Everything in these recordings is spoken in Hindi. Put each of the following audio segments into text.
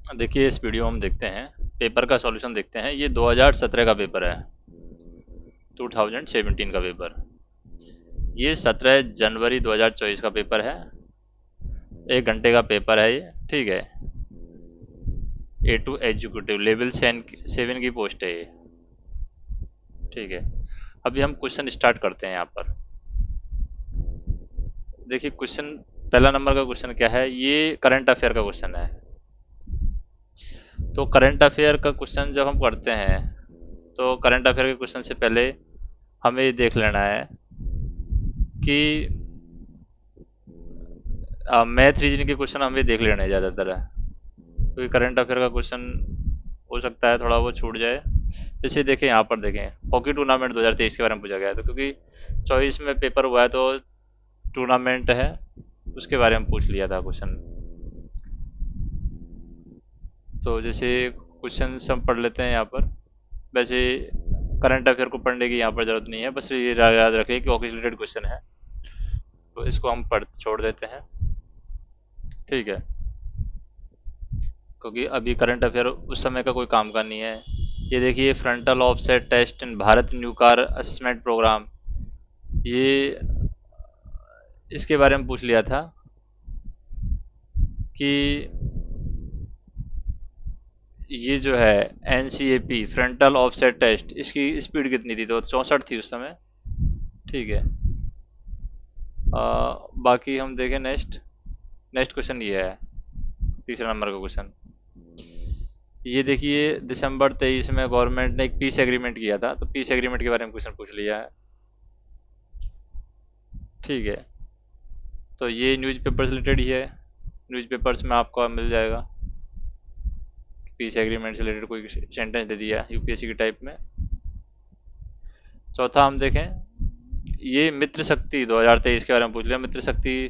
देखिए इस वीडियो में हम देखते हैं पेपर का सॉल्यूशन देखते हैं। ये 2017 का पेपर है, 2017 का पेपर। ये 17 जनवरी 2024 का पेपर है। 1 घंटे का पेपर है ये, ठीक है। A2 एग्जीक्यूटिव लेवल 7 की पोस्ट है ये, ठीक है। अभी हम क्वेश्चन स्टार्ट करते हैं यहाँ पर। देखिए क्वेश्चन, पहला नंबर का क्वेश्चन क्या है, ये करंट अफेयर का क्वेश्चन है। तो करंट अफेयर का क्वेश्चन जब हम पढ़ते हैं तो करंट अफेयर के क्वेश्चन से पहले हमें ये देख लेना है कि मैथ रीजनिंग के क्वेश्चन हमें देख लेना है ज़्यादातर है, क्योंकि करंट अफेयर का क्वेश्चन हो सकता है थोड़ा वो छूट जाए। जैसे देखें यहाँ पर, देखें हॉकी टूर्नामेंट 2023 के बारे में पूछा गया है, तो क्योंकि 24 में पेपर हुआ है तो टूर्नामेंट है, उसके बारे में पूछ लिया था क्वेश्चन। तो जैसे क्वेश्चन हम पढ़ लेते हैं यहाँ पर। वैसे करंट अफेयर को पढ़ने की यहाँ पर जरूरत नहीं है, बस ये याद रखें कि हॉकी से रिलेटेड क्वेश्चन है, तो इसको हम पढ़ छोड़ देते हैं, ठीक है। क्योंकि अभी करंट अफेयर उस समय का कोई काम का नहीं है। ये देखिए frontal offset test in Bharat new car assessment programme, ये इसके बारे में पूछ लिया था कि ये जो है NCAP फ्रंटल ऑफसेट टेस्ट, इसकी स्पीड कितनी थी, तो 64 थी उस समय, ठीक है। बाकी हम देखें नेक्स्ट। नेक्स्ट क्वेश्चन ये है, तीसरा नंबर का क्वेश्चन। ये देखिए दिसंबर 23 में गवर्नमेंट ने एक पीस एग्रीमेंट किया था, तो पीस एग्रीमेंट के बारे में क्वेश्चन पूछ लिया है, ठीक है। तो ये न्यूज़पेपर से रिलेटेड ही है, न्यूज़पेपर्स में आपको मिल जाएगा। पीस एग्रीमेंट से रिलेटेड कोई सेंटेंस दे दिया UPSC की टाइप में। चौथा हम देखें, ये मित्र शक्ति 2023 के बारे में पूछ लिया। मित्र शक्ति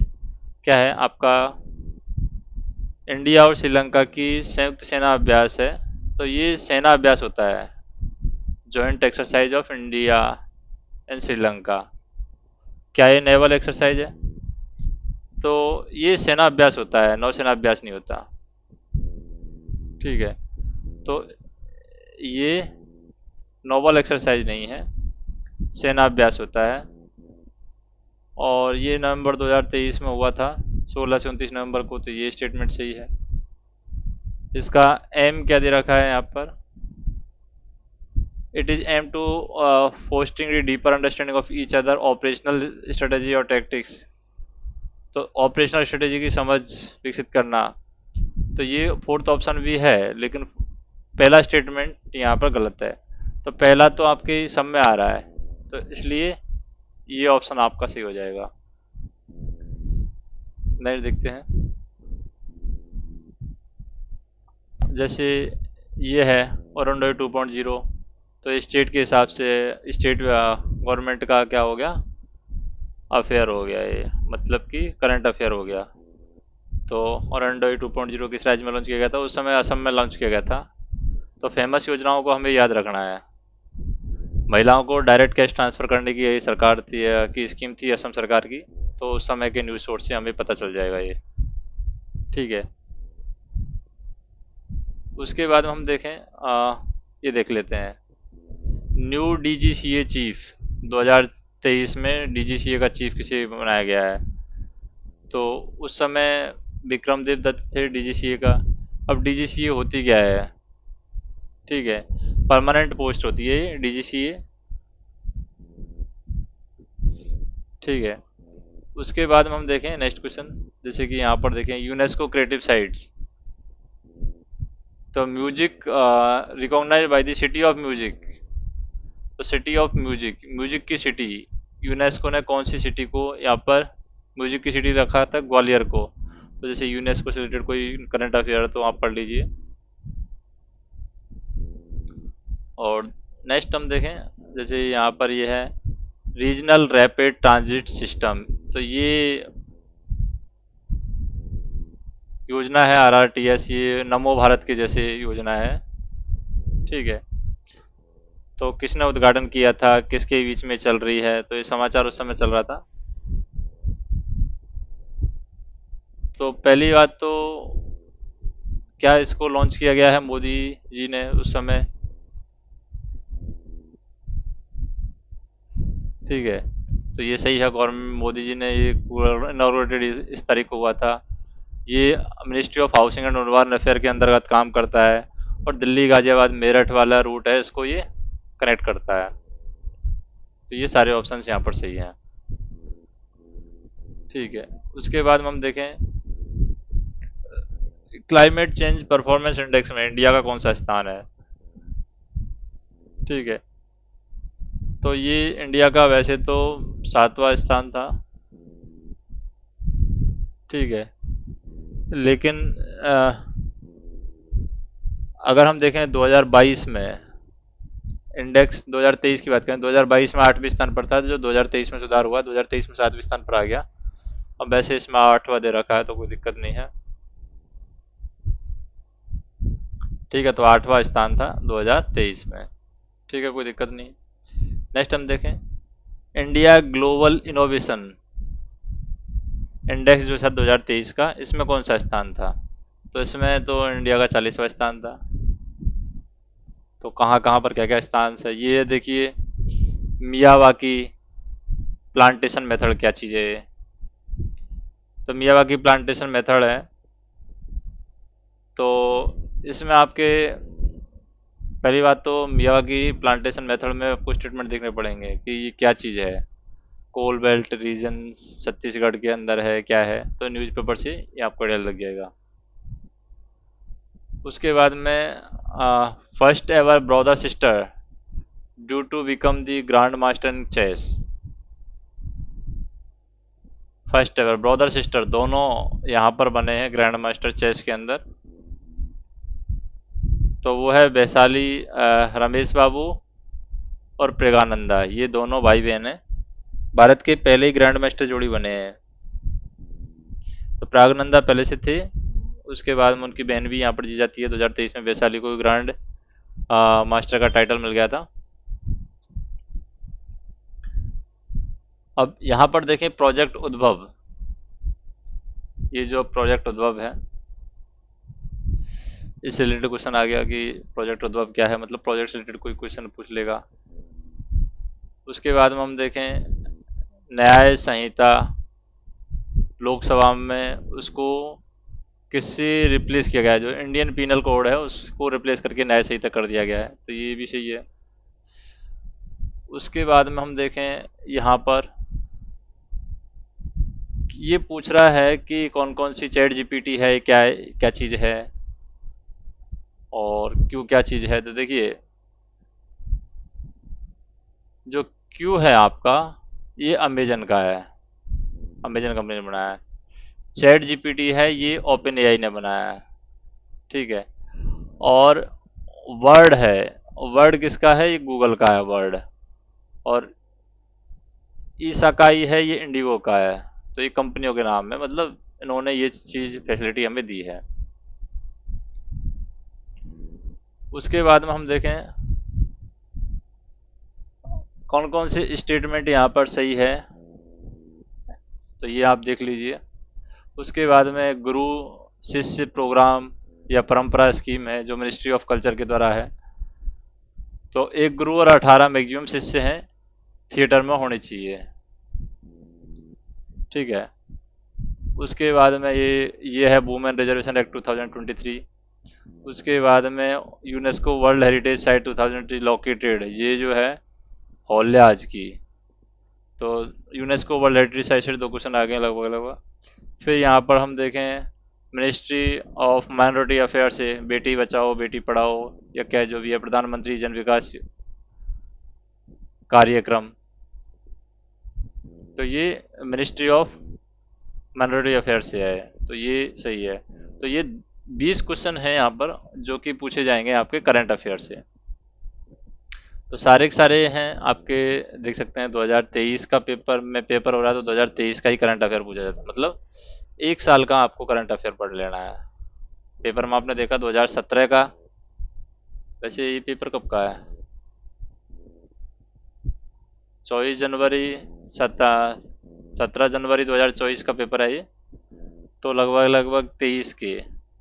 क्या है आपका, इंडिया और श्रीलंका की संयुक्त सेना अभ्यास है। तो ये सेना अभ्यास होता है, joint exercise of India and Sri Lanka. क्या ये नेवल एक्सरसाइज है, तो ये सेना अभ्यास होता है, नौसेना अभ्यास नहीं होता, ठीक है। तो ये नोबल एक्सरसाइज नहीं है, सेना अभ्यास होता है। और ये नवंबर 2023 में हुआ था, 16 से 29 नवंबर को, तो ये स्टेटमेंट सही है। इसका एम क्या दे रखा है यहाँ पर, it is aim to fostering the deeper understanding of each other operational strategy और टैक्टिक्स। तो ऑपरेशनल स्ट्रेटेजी की समझ विकसित करना, तो ये फोर्थ ऑप्शन भी है, लेकिन पहला स्टेटमेंट यहाँ पर गलत है। तो पहला तो आपके सब में आ रहा है, तो इसलिए ये ऑप्शन आपका सही हो जाएगा। नेक्स्ट देखते हैं। जैसे ये है ओरंडोई 2.0, तो स्टेट के हिसाब से स्टेट गवर्नमेंट का क्या हो गया, अफेयर हो गया ये, मतलब कि करंट अफेयर हो गया। तो ओरंडोई 2.0 किस राज्य में लॉन्च किया गया था, उस समय असम में लॉन्च किया गया था। तो फेमस योजनाओं को हमें याद रखना है। महिलाओं को डायरेक्ट कैश ट्रांसफ़र करने की यही सरकार थी की स्कीम थी असम सरकार की, तो उस समय के न्यूज़ सोर्स से हमें पता चल जाएगा ये, ठीक है। उसके बाद हम देखें, ये देख लेते हैं न्यू DGCA चीफ। 2023 में DGCA का चीफ किसे बनाया गया है, तो उस समय विक्रमदेव दत्त थे DGCA का। अब DGCA होती क्या है, ठीक है, परमानेंट पोस्ट होती है ये DGCA, ठीक है। उसके बाद हम देखें नेक्स्ट क्वेश्चन, जैसे कि यहाँ पर देखें यूनेस्को क्रिएटिव साइट्स। तो music recognise by the city of music. तो सिटी ऑफ म्यूजिक, म्यूजिक की सिटी, यूनेस्को ने कौन सी सिटी को यहाँ पर म्यूजिक की सिटी रखा था, ग्वालियर को। तो जैसे यूनेस्को से रिलेटेड कोई करंट अफेयर है तो आप पढ़ लीजिए। और नेक्स्ट हम देखें, जैसे यहाँ पर ये है रीजनल रैपिड ट्रांजिट सिस्टम। तो ये योजना है RRTS, ये नमो भारत के जैसे योजना है, ठीक है। तो किसने उद्घाटन किया था, किसके बीच में चल रही है, तो ये समाचार उस समय चल रहा था। तो पहली बात तो क्या इसको लॉन्च किया गया है मोदी जी ने उस समय? ठीक है, तो ये सही है, गवर्नमेंट मोदी जी ने ये इनॉग्रेटेड इस तारीख को हुआ था। ये ministry of housing and urban affair के अंतर्गत काम करता है, और दिल्ली गाजियाबाद मेरठ वाला रूट है, इसको ये कनेक्ट करता है। तो ये सारे ऑप्शन यहाँ पर सही हैं। ठीक है, उसके बाद हम देखें क्लाइमेट चेंज परफॉर्मेंस इंडेक्स में इंडिया का कौन सा स्थान है। ठीक है, तो ये इंडिया का वैसे तो 7वां स्थान था। ठीक है, लेकिन अगर हम देखें 2022 में इंडेक्स, 2023 की बात करें, 2022 में 8वें स्थान पर था, जो 2023 में सुधार हुआ, 2023 में 7वें स्थान पर आ गया। अब वैसे इसमें 8वां दे रखा है तो कोई दिक्कत नहीं है। ठीक है, तो 8वां स्थान था 2023 में। ठीक है, कोई दिक्कत नहीं। नेक्स्ट हम देखें इंडिया ग्लोबल इनोवेशन इंडेक्स जो था 2023 का, इसमें कौन सा स्थान था। तो इसमें तो इंडिया का 40वां स्थान था। तो कहाँ कहाँ पर क्या क्या स्थान है ये देखिए। मियावाकी प्लांटेशन मेथड क्या चीज़ है। तो मियावाकी प्लांटेशन मेथड है, तो इसमें आपके पहली बात तो मियावाकी प्लांटेशन मेथड में आपको स्टेटमेंट देखने पड़ेंगे कि ये क्या चीज़ है। कोल बेल्ट रीजन छत्तीसगढ़ के अंदर है, क्या है, तो न्यूज़पेपर से ये आपको आइडिया लग जाएगा। उसके बाद में first ever brother sister duo to become the grand master in chess. First ever brother sister दोनों यहाँ पर बने हैं ग्रैंड मास्टर चेस के अंदर। तो वो है वैशाली रमेश बाबू और प्रेगानंदा, ये दोनों भाई बहन हैं, भारत के पहले ही ग्रैंड मास्टर जोड़ी बने हैं। तो प्रागनंदा पहले से थे, उसके बाद में उनकी बहन भी यहाँ पर जी जाती है। 2023 में वैशाली को ग्रैंड मास्टर का टाइटल मिल गया था। अब यहाँ पर देखें प्रोजेक्ट उद्भव, ये जो प्रोजेक्ट उद्भव है इससे रिलेटेड क्वेश्चन आ गया कि प्रोजेक्ट उद्भव क्या है, मतलब प्रोजेक्ट से रिलेटेड कोई क्वेश्चन पूछ लेगा। उसके बाद में हम देखें न्याय संहिता लोकसभा में, उसको किससे रिप्लेस किया गया है, जो इंडियन पीनल कोड है उसको रिप्लेस करके न्याय संहिता कर दिया गया है, तो ये भी सही है। उसके बाद में हम देखें यहाँ पर ये पूछ रहा है कि कौन कौन सी चैट जीपीटी है, क्या क्या चीज़ है और क्यों क्या चीज़ है। तो देखिए जो क्यू है आपका ये अमेजन का है, अमेजन कंपनी ने बनाया है। चैट जीपीटी है ये ओपन एआई ने बनाया है। ठीक है, और वर्ड है, वर्ड किसका है, ये गूगल का है वर्ड। और ई सकाई है ये इंडिगो का है। तो ये कंपनियों के नाम है, मतलब इन्होंने ये चीज़ फैसिलिटी हमें दी है। उसके बाद में हम देखें कौन कौन से स्टेटमेंट यहाँ पर सही है, तो ये आप देख लीजिए। उसके बाद में गुरु शिष्य प्रोग्राम या परंपरा स्कीम है जो मिनिस्ट्री ऑफ कल्चर के द्वारा है। तो एक गुरु और 18 मैक्सिमम शिष्य हैं थिएटर में होने चाहिए। ठीक है, उसके बाद में ये है वुमेन रिजर्वेशन एक्ट 2023। उसके बाद में UNESCO world heritage site 2023 located, ये जो है हौल्याज की। तो यूनेस्को वर्ल्ड हेरिटेज साइट से 2 क्वेश्चन आ गए लगभग लगभग। फिर यहाँ पर हम देखें मिनिस्ट्री ऑफ माइनॉरिटी अफेयर से बेटी बचाओ बेटी पढ़ाओ या क्या जो भी है, प्रधानमंत्री जन विकास कार्यक्रम, तो ये मिनिस्ट्री ऑफ माइनॉरिटी अफेयर से है, तो ये सही है। तो ये 20 क्वेश्चन हैं यहाँ पर जो कि पूछे जाएंगे आपके करंट अफेयर से। तो सारे के सारे हैं आपके, देख सकते हैं 2023 का पेपर में पेपर हो रहा है तो 2023 का ही करंट अफेयर पूछा जाता है, मतलब 1 साल का आपको करंट अफेयर पढ़ लेना है। पेपर में आपने देखा 2017 का, वैसे ये पेपर कब का है, 24 जनवरी 17 जनवरी 2024 का पेपर है ये। तो लगभग लगभग 23 के,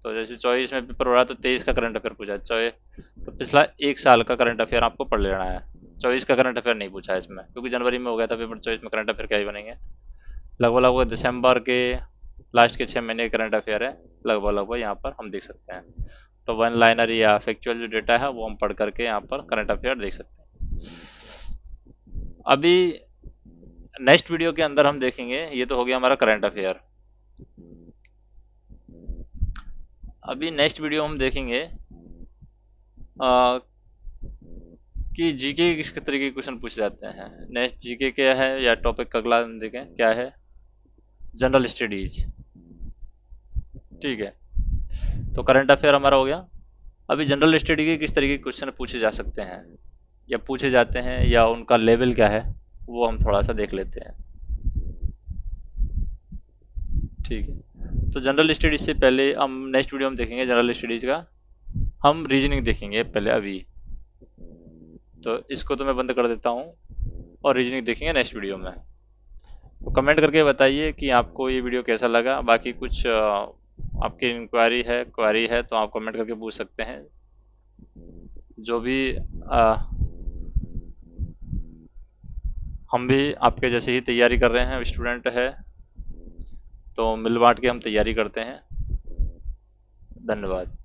तो जैसे 24 में पेपर हो रहा है तो 23 का करंट अफेयर पूछा है, 24 तो पिछला 1 साल का करंट अफेयर आपको पढ़ लेना है। 24 का करंट अफेयर नहीं पूछा है इसमें, क्योंकि जनवरी में हो गया था पेपर, 24 में करंट अफेयर क्या ही बनेंगे। लगभग लगभग दिसंबर के लास्ट के 6 महीने करंट अफेयर है, लगभग लगभग यहाँ पर हम देख सकते हैं। तो वन लाइनर या फैक्चुअल जो डेटा है वो हम पढ़ करके यहाँ पर करंट अफेयर देख सकते हैं। अभी नेक्स्ट वीडियो के अंदर हम देखेंगे, ये तो हो गया हमारा करंट अफेयर। अभी नेक्स्ट वीडियो हम देखेंगे कि जीके किस तरीके के क्वेश्चन पूछे जाते हैं। नेक्स्ट जीके क्या है, या टॉपिक का अगला हम देखें क्या है, जनरल स्टडीज। ठीक है, तो करंट अफेयर हमारा हो गया। अभी जनरल स्टडी के किस तरीके के क्वेश्चन पूछे जा सकते हैं या पूछे जाते हैं, या उनका लेवल क्या है, वो हम थोड़ा सा देख लेते हैं। ठीक है, तो जनरल स्टडीज से पहले हम नेक्स्ट वीडियो में देखेंगे जनरल स्टडीज का, हम रीजनिंग देखेंगे पहले अभी। तो इसको तो मैं बंद कर देता हूँ और रीजनिंग देखेंगे नेक्स्ट वीडियो में। तो कमेंट करके बताइए कि आपको ये वीडियो कैसा लगा। बाकी कुछ आपकी इंक्वायरी है, क्वारी है, तो आप कमेंट करके पूछ सकते हैं। जो भी हम भी आपके जैसे ही तैयारी कर रहे हैं, स्टूडेंट है, तो मिल बांट के हम तैयारी करते हैं। धन्यवाद।